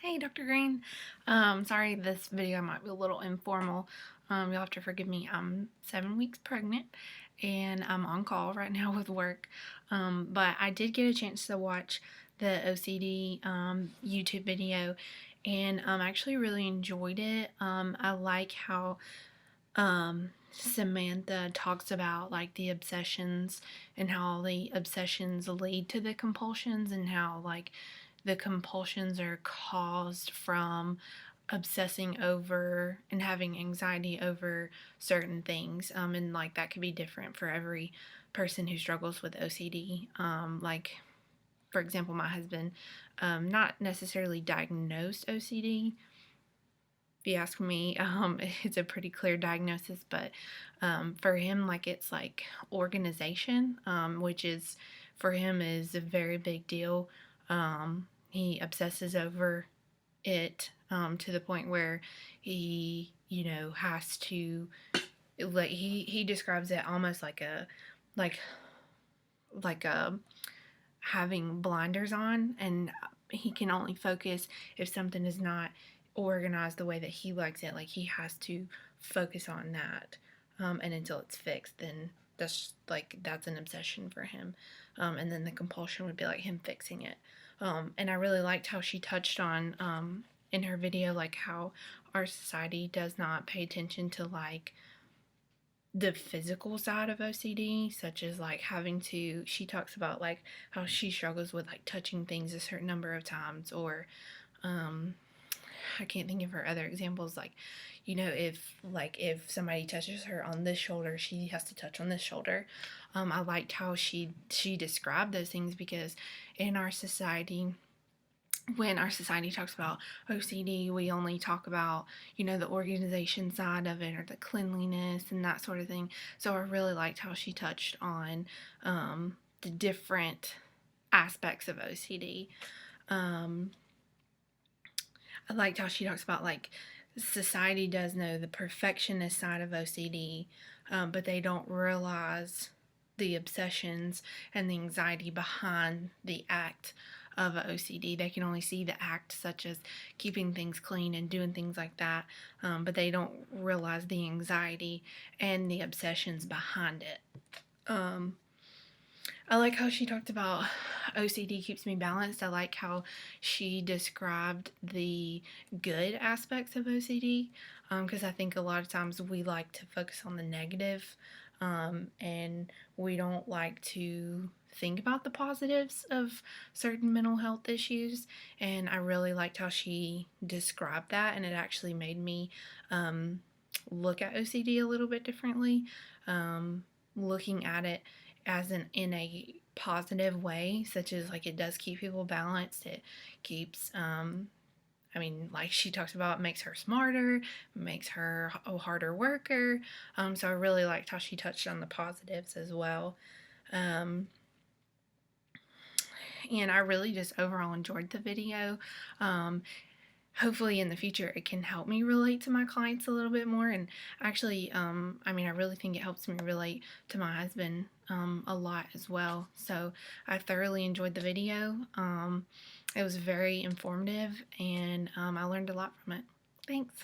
Hey, Dr. Green. Sorry this video might be a little informal. You'll have to forgive me. I'm 7 weeks pregnant and I'm on call right now with work. But I did get a chance to watch the OCD YouTube video and actually really enjoyed it. I like how Samantha talks about like the obsessions and how the obsessions lead to the compulsions and how like the compulsions are caused from obsessing over and having anxiety over certain things, and like that could be different for every person who struggles with OCD. Like for example, my husband, not necessarily diagnosed OCD. If you ask me, it's a pretty clear diagnosis, but for him, like it's like organization, which is for him is a very big deal. He obsesses over it to the point where he, has to like he describes it almost like a like like a having blinders on, and he can only focus if something is not organized the way that he likes it. Like he has to focus on that, and until it's fixed, then that's an obsession for him. And then the compulsion would be like him fixing it. And I really liked how she touched on in her video like how our society does not pay attention to like the physical side of OCD, such as like having to, she talks about like how she struggles with like touching things a certain number of times, or I can't think of her other examples, like, if somebody touches her on this shoulder, she has to touch on this shoulder. I liked how she described those things because in our society, when our society talks about OCD, we only talk about, the organization side of it or the cleanliness and that sort of thing. So I really liked how she touched on the different aspects of OCD. I liked how she talks about like society does know the perfectionist side of OCD, but they don't realize the obsessions and the anxiety behind the act of OCD. They can only see the act, such as keeping things clean and doing things like that, but they don't realize the anxiety and the obsessions behind it. I like how she talked about OCD keeps me balanced. I like how she described the good aspects of OCD, because I think a lot of times we like to focus on the negative, and we don't like to think about the positives of certain mental health issues. And I really liked how she described that, and it actually made me look at OCD a little bit differently, looking at it as in a positive way, such as like it does keep people balanced. It keeps like she talks about, makes her smarter, makes her a harder worker. So I really liked how she touched on the positives as well. And I really just overall enjoyed the video. Hopefully in the future it can help me relate to my clients a little bit more. And actually, I really think it helps me relate to my husband a lot as well. So I thoroughly enjoyed the video. It was very informative, and I learned a lot from it. Thanks.